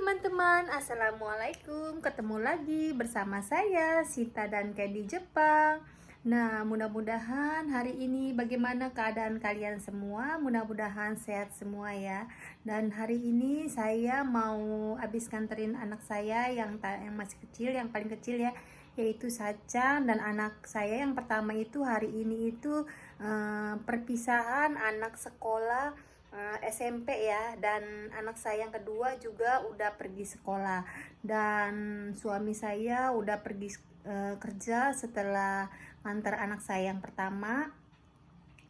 teman-teman, assalamualaikum. Ketemu lagi bersama saya Sita dan Candy Jepang. Nah, mudah-mudahan hari ini bagaimana keadaan kalian semua. Mudah-mudahan sehat semua ya. Dan hari ini saya mau habis nganterin anak saya yang masih kecil, yang paling kecil ya, yaitu Sacha. Dan anak saya yang pertama itu hari ini itu perpisahan anak sekolah SMP ya, dan anak saya yang kedua juga udah pergi sekolah, dan suami saya udah pergi kerja setelah antar anak saya yang pertama,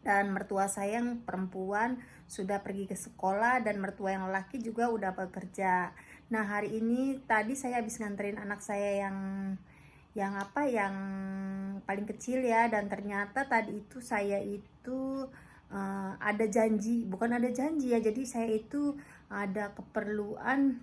dan mertua saya yang perempuan sudah pergi ke sekolah, dan mertua yang laki juga udah bekerja. Nah, hari ini tadi saya habis nganterin anak saya yang paling kecil ya, dan ternyata tadi itu saya itu ada janji, bukan ada janji ya, jadi saya itu ada keperluan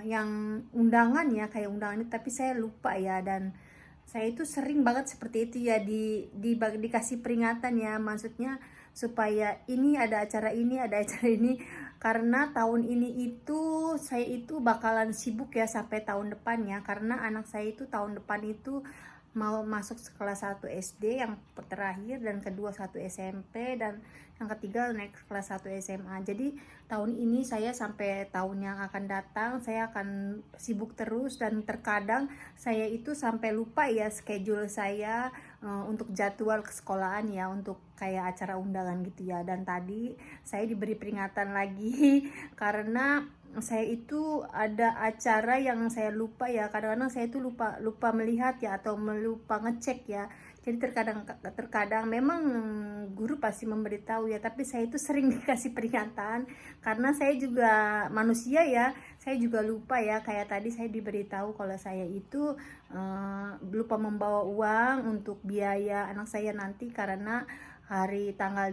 yang undangan ya, kayak undangan itu, tapi saya lupa ya. Dan saya itu sering banget seperti itu ya, dikasih peringatan ya, maksudnya supaya ini ada acara ini, ada acara ini, karena tahun ini itu saya itu bakalan sibuk ya sampai tahun depan ya, karena anak saya itu tahun depan itu mau masuk kelas 1 SD yang terakhir, dan kedua 1 SMP, dan yang ketiga naik kelas 1 SMA. Jadi tahun ini saya sampai tahun yang akan datang saya akan sibuk terus, dan terkadang saya itu sampai lupa ya schedule saya untuk jadwal ke sekolahan ya, untuk kayak acara undangan gitu ya. Dan tadi saya diberi peringatan lagi karena saya itu ada acara yang saya lupa ya, kadang-kadang saya itu lupa melihat ya, atau lupa ngecek ya. Jadi terkadang memang guru pasti memberitahu ya, tapi saya itu sering dikasih peringatan karena saya juga manusia ya, saya juga lupa ya. Kayak tadi saya diberitahu kalau saya itu lupa membawa uang untuk biaya anak saya nanti, karena hari tanggal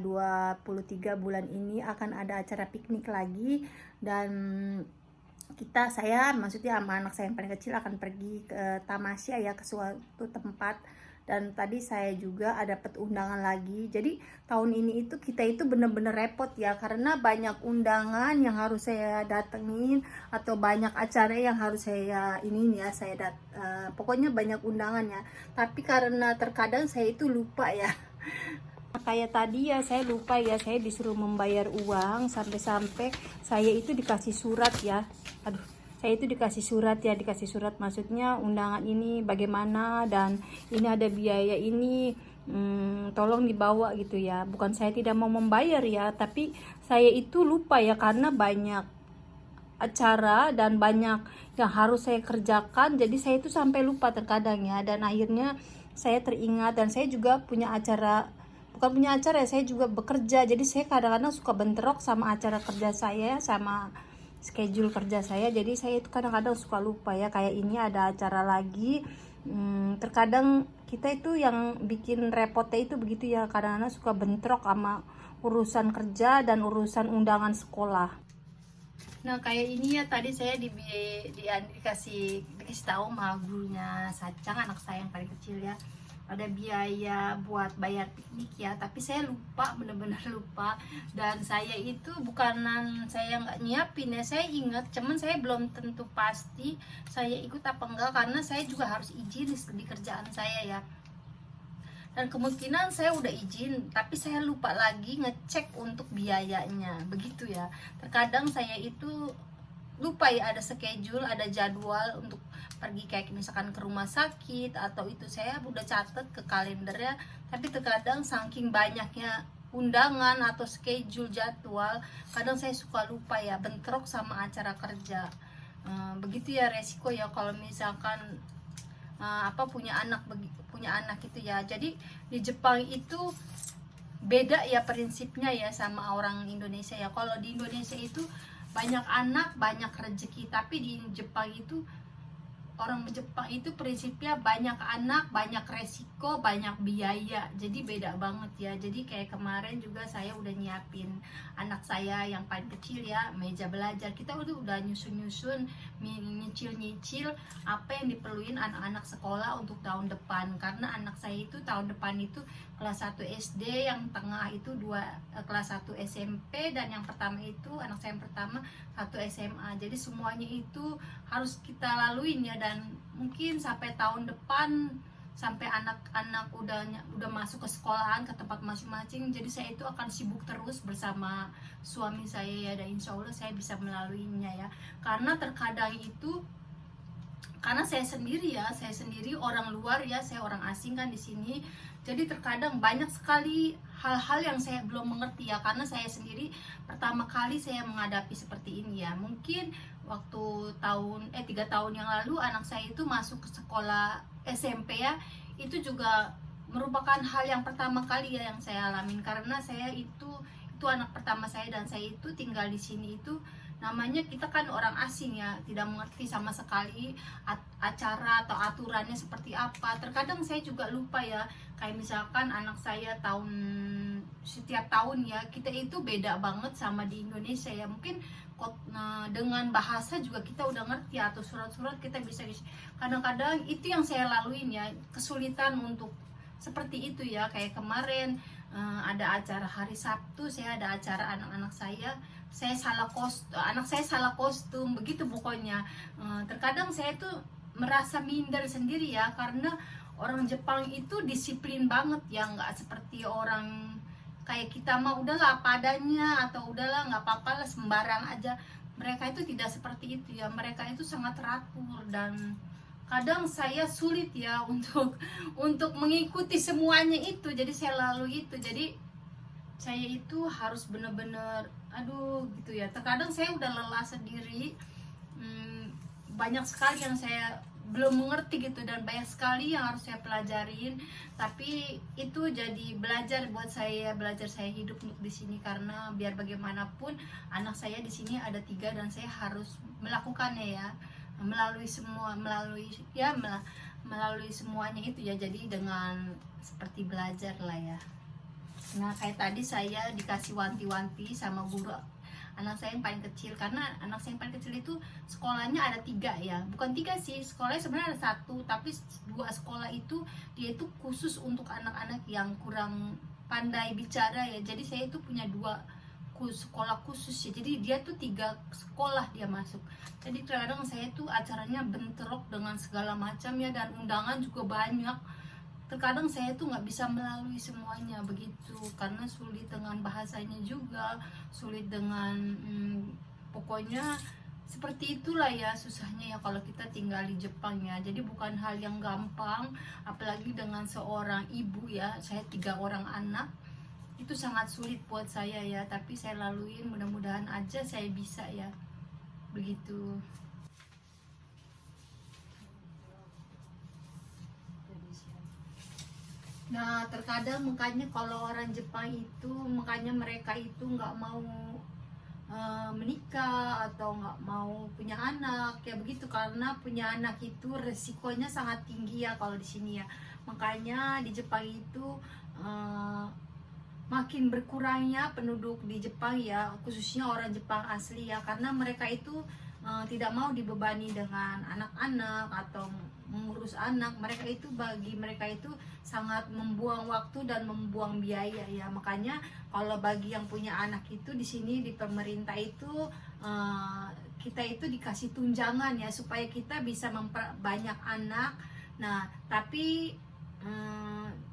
23 bulan ini akan ada acara piknik lagi, dan saya maksudnya sama anak saya yang paling kecil akan pergi ke Tamasya ya, ke suatu tempat. Dan tadi saya juga ada dapat undangan lagi. Jadi tahun ini itu kita itu bener-bener repot ya, karena banyak undangan yang harus saya datengin, atau banyak acara yang harus saya pokoknya banyak undangan ya. Tapi karena terkadang saya itu lupa ya, kayak tadi ya saya lupa ya, saya disuruh membayar uang, sampai-sampai saya itu dikasih surat ya. Saya itu dikasih surat maksudnya undangan ini bagaimana, dan ini ada biaya ini, tolong dibawa gitu ya. Bukan saya tidak mau membayar ya, tapi saya itu lupa ya, karena banyak acara dan banyak yang harus saya kerjakan, jadi saya itu sampai lupa terkadang ya. Dan akhirnya saya teringat, dan saya juga punya acara, bukan punya acara ya, saya juga bekerja, jadi saya kadang-kadang suka bentrok sama acara kerja saya, sama schedule kerja saya. Jadi saya itu kadang-kadang suka lupa ya, kayak ini ada acara lagi. Terkadang kita itu yang bikin repotnya itu begitu ya, kadang-kadang suka bentrok sama urusan kerja dan urusan undangan sekolah. Nah, kayak ini ya, tadi saya dikasih tahu sama gurunya Sacang, anak saya yang paling kecil ya, ada biaya buat bayar piknik ya, tapi saya lupa, bener-bener lupa. Dan saya itu bukanan saya nggak nyiapin ya, saya ingat, cuman saya belum tentu pasti saya ikut apa enggak, karena saya juga harus izin di kerjaan saya ya. Dan kemungkinan saya udah izin, tapi saya lupa lagi ngecek untuk biayanya, begitu ya. Terkadang saya itu lupa ya, ada schedule, ada jadwal untuk pergi kayak misalkan ke rumah sakit, atau itu saya udah catat ke kalendernya, tapi terkadang saking banyaknya undangan atau schedule jadwal, kadang saya suka lupa ya, bentrok sama acara kerja. Begitu ya resiko ya kalau misalkan punya anak itu ya. Jadi di Jepang itu beda ya prinsipnya ya sama orang Indonesia ya. Kalau di Indonesia itu banyak anak banyak rezeki, tapi di Jepang itu orang Jepang itu prinsipnya banyak anak, banyak resiko, banyak biaya. Jadi beda banget ya. Jadi kayak kemarin juga saya udah nyiapin anak saya yang paling kecil ya, meja belajar. Kita udah nyusun-nyusun, nyicil-nyicil apa yang diperluin anak-anak sekolah untuk tahun depan. Karena anak saya itu tahun depan itu kelas 1 SD, yang tengah itu kelas 1 SMP, dan yang pertama itu anak saya yang pertama 1 SMA. Jadi semuanya itu harus kita laluin ya, dan mungkin sampai tahun depan, sampai anak-anak udah masuk ke sekolahan, ke tempat masing-masing. Jadi saya itu akan sibuk terus bersama suami saya ya, dan insya Allah saya bisa melaluinya ya. Karena terkadang itu, karena saya sendiri orang luar ya, saya orang asing kan di sini. Jadi terkadang banyak sekali hal-hal yang saya belum mengerti ya, karena saya sendiri pertama kali saya menghadapi seperti ini ya. Mungkin waktu 3 tahun yang lalu anak saya itu masuk ke sekolah SMP ya, itu juga merupakan hal yang pertama kali ya yang saya alamin, karena saya itu anak pertama saya, dan saya itu tinggal di sini itu namanya kita kan orang asing ya, tidak mengerti sama sekali acara atau aturannya seperti apa. Terkadang saya juga lupa ya, kayak misalkan anak saya setiap tahun ya, kita itu beda banget sama di Indonesia ya. Mungkin dengan bahasa juga kita udah ngerti, atau surat-surat kita bisa. Kadang-kadang itu yang saya laluin ya, kesulitan untuk seperti itu ya. Kayak kemarin ada acara hari Sabtu, saya ada acara anak-anak saya anak saya salah kostum begitu pokoknya. Terkadang saya tuh merasa minder sendiri ya, karena orang Jepang itu disiplin banget ya, nggak seperti orang kayak kita mah udahlah apa adanya, atau udahlah nggak apa-apa lah sembarang aja. Mereka itu tidak seperti itu ya, mereka itu sangat teratur, dan kadang saya sulit ya untuk mengikuti semuanya itu. Jadi saya lalu itu, jadi saya itu harus bener-bener gitu ya. Terkadang saya udah lelah sendiri, banyak sekali yang saya belum mengerti gitu, dan banyak sekali yang harus saya pelajarin. Tapi itu jadi belajar buat saya, saya hidup di sini, karena biar bagaimanapun anak saya di sini ada 3, dan saya harus melakukannya ya, melalui semuanya itu ya. Jadi dengan seperti belajar lah ya. Nah kayak tadi saya dikasih wanti-wanti sama guru anak saya yang paling kecil, karena anak saya yang paling kecil itu sekolahnya ada 3 ya, bukan 3 sih, sekolahnya sebenarnya ada 1, tapi 2 sekolah itu dia itu khusus untuk anak-anak yang kurang pandai bicara ya. Jadi saya itu punya 2 sekolah khusus ya, jadi dia tuh 3 sekolah dia masuk. Jadi kadang saya tuh acaranya bentrok dengan segala macam ya, dan undangan juga banyak. Terkadang saya tuh nggak bisa melalui semuanya begitu, karena sulit dengan bahasanya juga, sulit dengan pokoknya seperti itulah ya, susahnya ya kalau kita tinggal di Jepang ya. Jadi bukan hal yang gampang, apalagi dengan seorang ibu ya, saya 3 orang anak, itu sangat sulit buat saya ya. Tapi saya laluin, mudah-mudahan aja saya bisa ya, begitu. Nah terkadang makanya kalau orang Jepang itu, makanya mereka itu nggak mau menikah atau nggak mau punya anak ya begitu, karena punya anak itu resikonya sangat tinggi ya kalau di sini ya. Makanya di Jepang itu makin berkurangnya penduduk di Jepang ya, khususnya orang Jepang asli ya, karena mereka itu tidak mau dibebani dengan anak-anak atau mengurus anak. Bagi mereka itu sangat membuang waktu dan membuang biaya ya. Makanya kalau bagi yang punya anak itu di sini di pemerintah itu kita itu dikasih tunjangan ya, supaya kita bisa memperbanyak anak. Nah tapi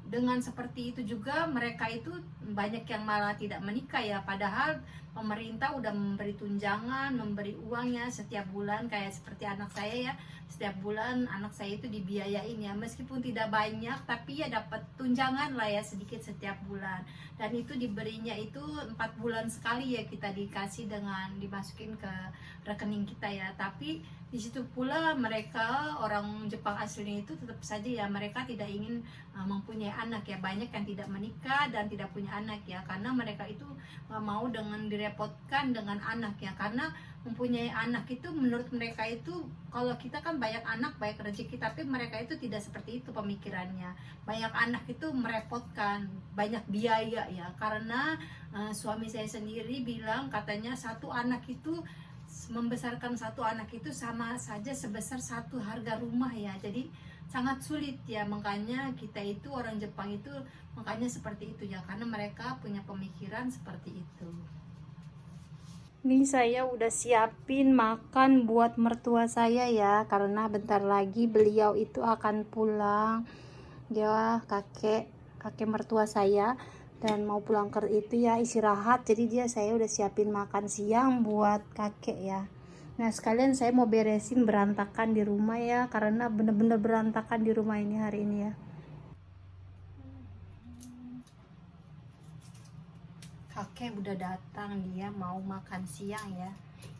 dengan seperti itu juga mereka itu banyak yang malah tidak menikah ya, padahal pemerintah udah memberi tunjangan, memberi uangnya setiap bulan. Kayak seperti anak saya ya, setiap bulan anak saya itu dibiayain ya, meskipun tidak banyak tapi ya dapat tunjangan lah ya, sedikit setiap bulan. Dan itu diberinya itu 4 bulan sekali ya, kita dikasih dengan dimasukin ke rekening kita ya. Tapi di situ pula mereka orang Jepang aslinya itu tetap saja ya, mereka tidak ingin mempunyai anak ya. Banyak yang tidak menikah dan tidak punya anak ya, karena mereka itu gak mau dengan direpotkan dengan anak ya. Karena mempunyai anak itu menurut mereka itu, kalau kita kan banyak anak banyak rezeki, tapi mereka itu tidak seperti itu pemikirannya. Banyak anak itu merepotkan, banyak biaya ya, karena suami saya sendiri bilang katanya satu anak itu, membesarkan satu anak itu sama saja sebesar satu harga rumah ya. Jadi sangat sulit ya, makanya kita itu orang Jepang itu makanya seperti itu ya, karena mereka punya pemikiran seperti itu. Ini saya udah siapin makan buat mertua saya ya, karena bentar lagi beliau itu akan pulang. Dia kakek mertua saya, dan mau pulang ke itu ya, istirahat. Jadi saya udah siapin makan siang buat kakek ya. Nah sekalian saya mau beresin berantakan di rumah ya, karena bener-bener berantakan di rumah ini hari ini ya. Kakek udah datang, dia mau makan siang ya.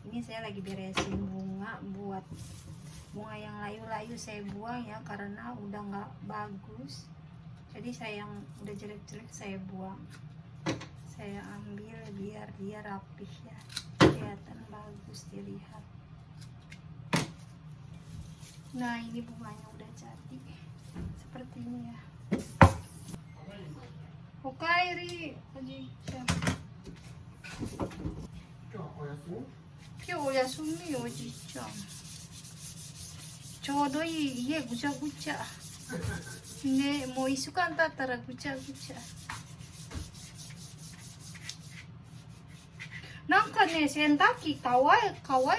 Ini saya lagi beresin bunga, buat bunga yang layu-layu saya buang ya, karena udah nggak bagus. Jadi saya yang udah jelek-jelek saya buang, saya ambil biar dia rapih ya, kelihatan bagus dilihat. Nah ini bunganya udah jadi seperti ini ya. Okaeri,おじいちゃん。今日お休みよ、おじいちゃん。ちょうどいい、家ぐちゃぐちゃ。ね、もう1週間経ったらぐちゃぐちゃ。なんかね、洗濯機乾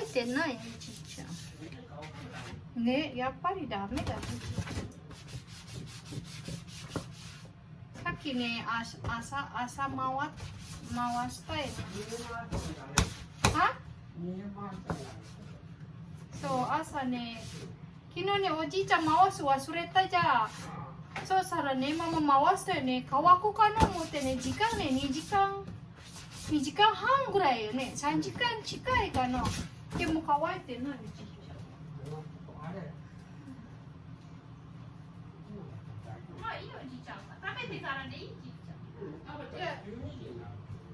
いてない、おじいちゃん。ね、やっぱりダメだね。さっきね、朝回したいの。は？そう、朝ね、昨日ね、おじいちゃん回す忘れたじゃん。そうしたらね、ママ回したよね。乾くかな思ってね、時間ね、2時間半ぐらいよね。3時間近いかな。でも乾いてない、おじいちゃん。まあいいよ、おじいちゃん。食べてからでいい、おじいちゃん。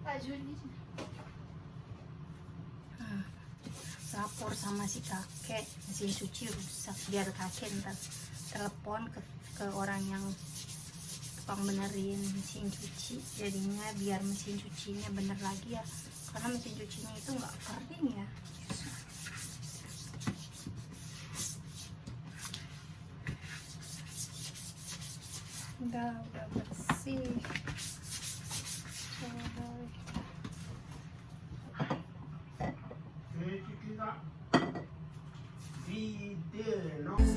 12時. Lapor sama si kakek, mesin cuci rusak, biar kakek ntar telepon ke orang yang tukang benerin mesin cuci, jadinya biar mesin cucinya bener lagi ya, karena mesin cucinya itu nggak kering ya. Udah bersih.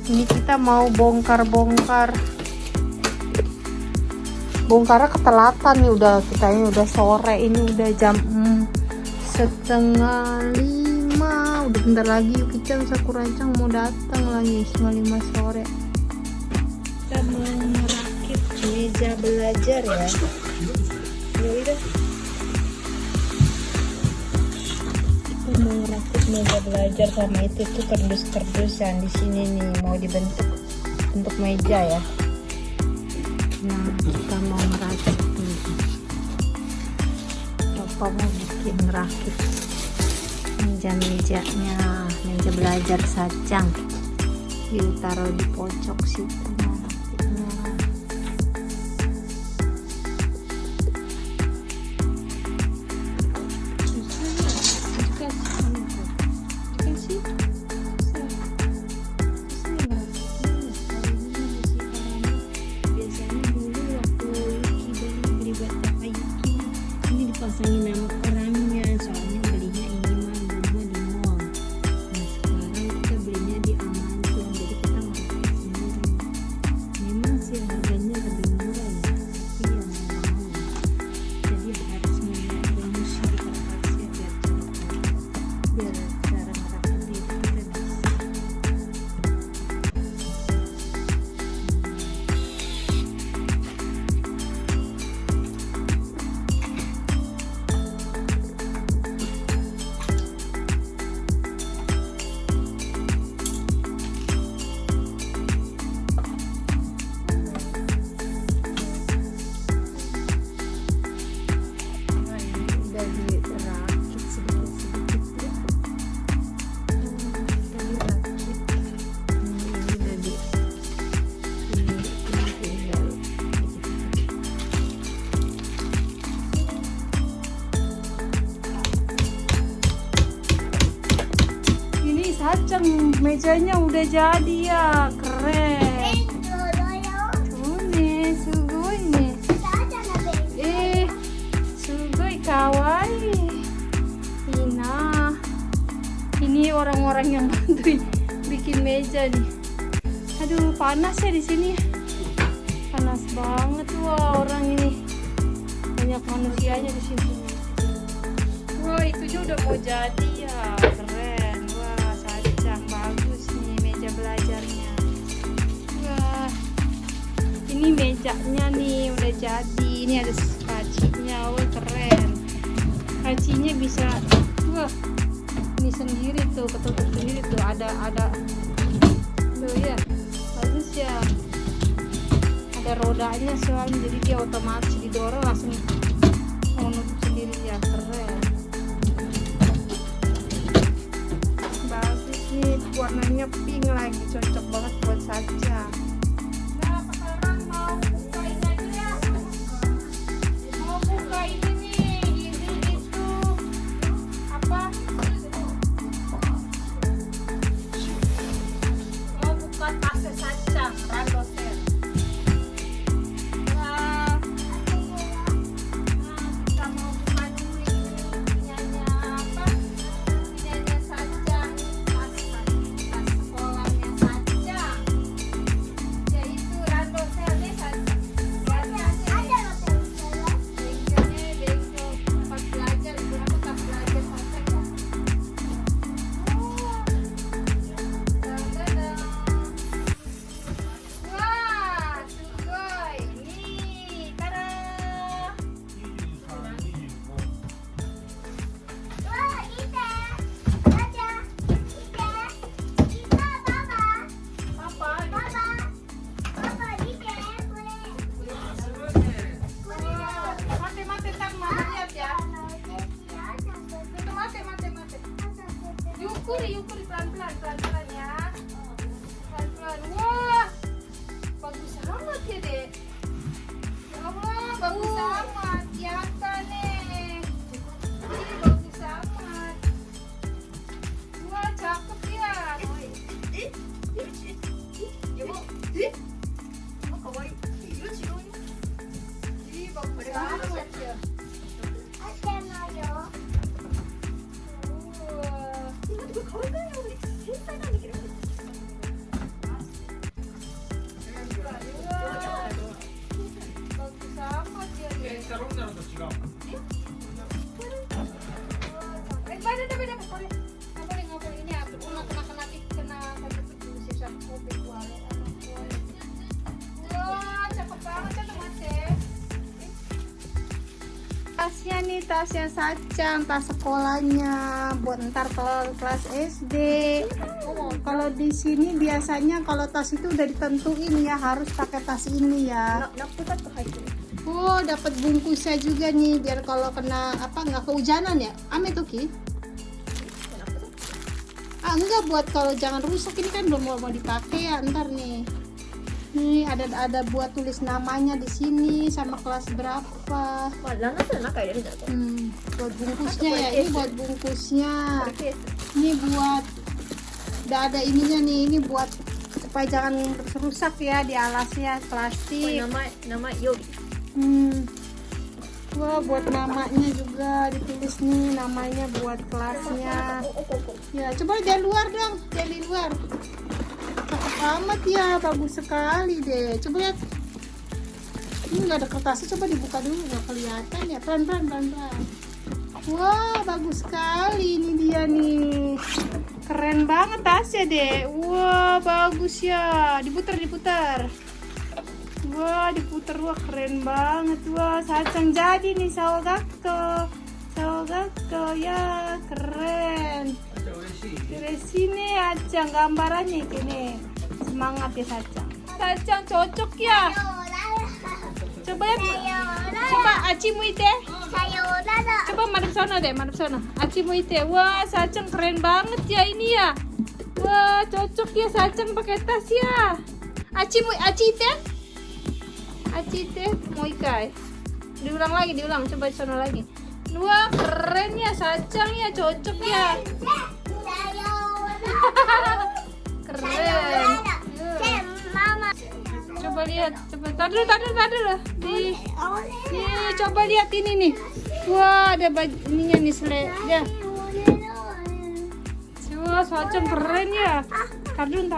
Ini kita mau bongkarnya ketelatan nih, ini udah sore, ini udah jam 4:30, udah bentar lagi Yuki-chan Sakura-chan mau datang lagi 5 sore. Kita mau merakit meja belajar ya. Ya udah. Kita mau merakit meja belajar sama itu tuh kardus-kardus yang di sini nih mau dibentuk untuk meja ya. Nah, kita mau merakit nih. Bapak mau bikin merakit meja-mejanya, meja belajar Sacang. Taruh di pojok situ. Pasangin nama orangnya, soalnya belinya ini mah dulu di mall. Nah sekarang kita belinya di Amazon, jadi kita nggak sendiri. mejanya udah jadi ya, keren. Tuh nih, sugoi nih. Sugoi kawaii. Ina. Ini orang-orang yang bantuin bikin meja nih. Aduh, panas ya di sini. Panas banget. Wah, orang ini. Banyak manusianya di sini. Wah, itunya udah mau jadi ya. Keren. Wah, Sacang bagus nih meja belajarnya. Wah. Ini mejanya nih udah jadi. Ini ada kacinya. Wah, keren. Kacinya bisa wah. Ini sendiri tuh, ketutup sendiri tuh. Ada tuh ya. Bagus ya. Ada rodanya soalnya, jadi dia otomatis didorong langsung mau nutup sendiri ya. Keren. Bagus nih, warnanya pink lagi, cocok banget buat Saca. Nah, sekarang mau buka ini aja ya. Mau buka ini nih, ini itu apa? Mau buka tasnya Saca, Randoser. Yukuri pelan-pelan ya. Pelan-pelan. Wah, bagus amat ya dek. Ya Allah, bagus amat. Nyata nih. Ini bagus amat. Wah, cakep ya. Ih, bagus amat ya. Tasnya nih, tasnya Sacang, tas sekolahnya buat ntar kalau kelas SD. Kalau di sini biasanya kalau tas itu udah ditentuin ya harus pakai tas ini ya. Oh, dapat bungkusnya juga nih biar kalau kena apa nggak kehujanan ya. Ame tuh Ki. Enggak, buat kalau jangan rusak, ini kan belum mau dipakai ya ntar nih. Nih ada buat tulis namanya di sini sama kelas berapa. Buat bungkusnya ya, ini buat bungkusnya. Ini buat udah ada ininya nih, ini buat supaya jangan rusak ya di alasnya plastik. Nama Yogi. Wah, buat namanya juga ditulis nih, namanya buat kelasnya. Ya, coba dari luar dong, dari luar. Cakep amat ya, bagus sekali deh. Coba lihat. Ini nggak ada kertasnya, coba dibuka dulu, nggak kelihatan ya. Pelan-pelan. Wah, bagus sekali. Ini dia nih. Keren banget tasnya deh. Wah, bagus ya. Diputar. Wah, diputar. Wah, keren banget. Wah, Sacang jadi nih Sawagakko ya, keren. Dari sini Acang gambarannya ini. Semangat ya Sacang cocok ya. Coba ya. Coba Aci muite. Coba madep sana deh, madep sana. Aci muite. Wah, Sacang keren banget ya ini ya. Wah, cocok ya Sacang pakai tas ya. Aci teh mau ikai. Diulang, coba sana lagi. Wah, keren ya Sacang ya, cocok ya. keren. Coba lihat, coba tar dulu. Nih, coba lihat ini nih. Wah, ada ininya nih ya. Wah, Sacang keren ya. Tar dulu.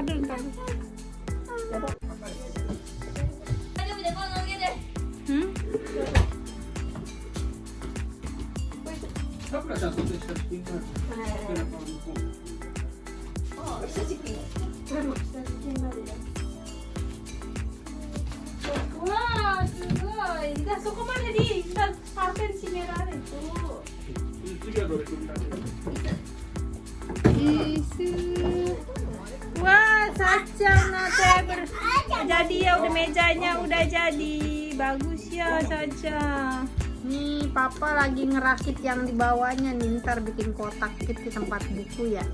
Wah, sugoi. Dah, suka mana di? Ntar sarden si merah itu. Isu. Wah, Sacang jadi ya, udah mejanya udah jadi. Bagus ya, Sacang. Nih, Papa lagi ngerakit yang di bawahnya nih, ntar bikin kotak di tempat buku ya.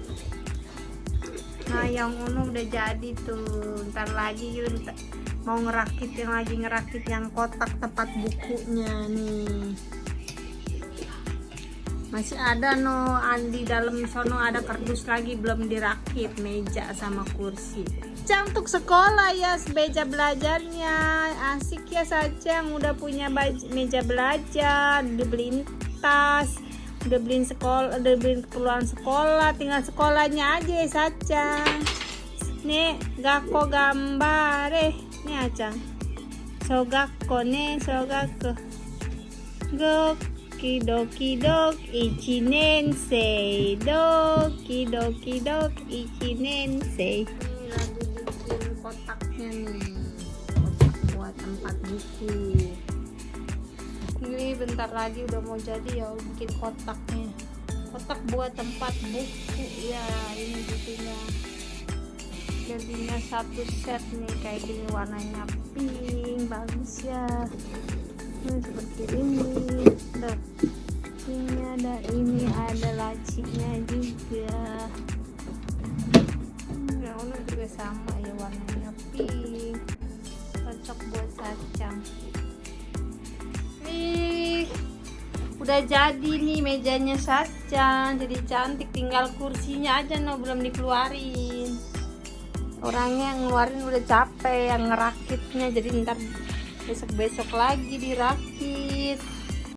Nah, yang Uno udah jadi tuh. Ntar lagi Yun mau ngerakit yang kotak tempat bukunya nih. Masih ada no, Andi dalam sono ada kardus lagi belum dirakit, meja sama kursi. Cantik sekolah ya, meja belajarnya asik ya. Sacang udah punya meja belajar, udah beliin tas, udah beliin keperluan sekolah, tinggal sekolahnya aja ya Sacang. Nih gakko gambar nih Acang. Sogakko Doki doki dok ichinensei. Doki doki dok ichinensei. Ini lagi bikin kotaknya nih, kotak buat tempat buku. Ini bentar lagi udah mau jadi ya, bikin kotaknya, kotak buat tempat buku ya. Ini jadinya satu set nih kayak gini, warnanya pink, bagus ya. Ini seperti ini. Ini ada lacinya juga. Yang ini juga sama ya, warnanya pink, cocok buat Sacang. Udah jadi nih mejanya Sacang, jadi cantik. Tinggal kursinya aja no, belum dikeluarin. Orangnya yang ngeluarin udah capek, yang ngerakitnya. Jadi ntar besok lagi dirakit.